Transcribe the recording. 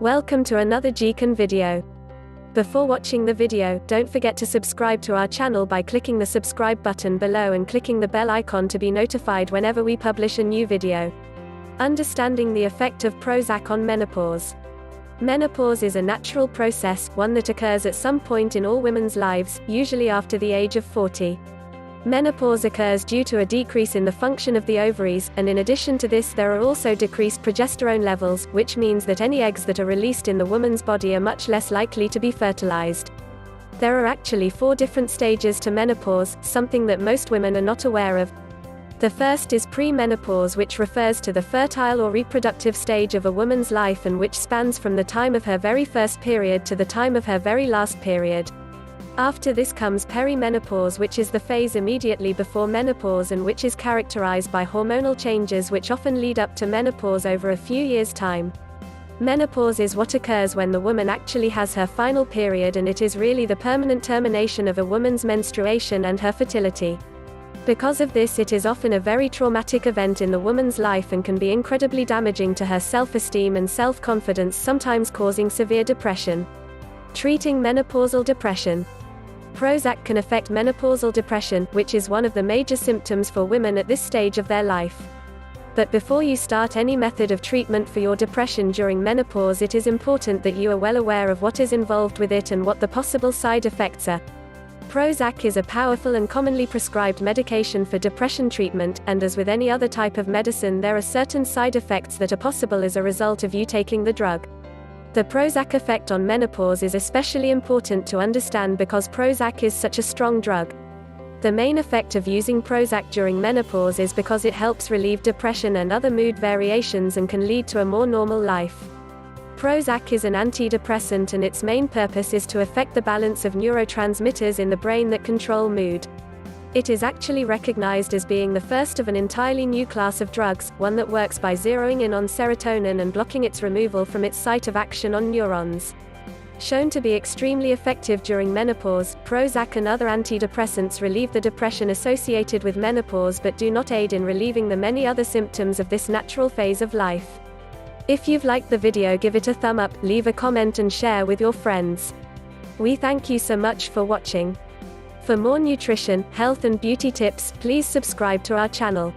Welcome to another JeaKen video. Before watching the video, don't forget to subscribe to our channel by clicking the subscribe button below and clicking the bell icon to be notified whenever we publish a new video. Understanding the effect of Prozac on menopause. Menopause is a natural process, one that occurs at some point in all women's lives, usually after the age of 40. Menopause occurs due to a decrease in the function of the ovaries, and in addition to this there are also decreased progesterone levels, which means that any eggs that are released in the woman's body are much less likely to be fertilized. There are actually 4 different stages to menopause, something that most women are not aware of. The first is pre-menopause, which refers to the fertile or reproductive stage of a woman's life and which spans from the time of her very first period to the time of her very last period. After this comes peri-menopause, which is the phase immediately before menopause and which is characterized by hormonal changes which often lead up to menopause over a few years' time. Menopause is what occurs when the woman actually has her final period, and it is really the permanent termination of a woman's menstruation and her fertility. Because of this, it is often a very traumatic event in the woman's life and can be incredibly damaging to her self-esteem and self-confidence, sometimes causing severe depression. Treating menopausal depression. Prozac can affect menopausal depression, which is one of the major symptoms for women at this stage of their life. But before you start any method of treatment for your depression during menopause, it is important that you are well aware of what is involved with it and what the possible side effects are. Prozac is a powerful and commonly prescribed medication for depression treatment, and as with any other type of medicine, there are certain side effects that are possible as a result of you taking the drug. The Prozac effect on menopause is especially important to understand because Prozac is such a strong drug. The main effect of using Prozac during menopause is because it helps relieve depression and other mood variations and can lead to a more normal life. Prozac is an antidepressant, and its main purpose is to affect the balance of neurotransmitters in the brain that control mood. It is actually recognized as being the first of an entirely new class of drugs, one that works by zeroing in on serotonin and blocking its removal from its site of action on neurons. Shown to be extremely effective during menopause, Prozac and other antidepressants relieve the depression associated with menopause but do not aid in relieving the many other symptoms of this natural phase of life. If you've liked the video, give it a thumb up, leave a comment and share with your friends. We thank you so much for watching. For more nutrition, health and beauty tips, please subscribe to our channel.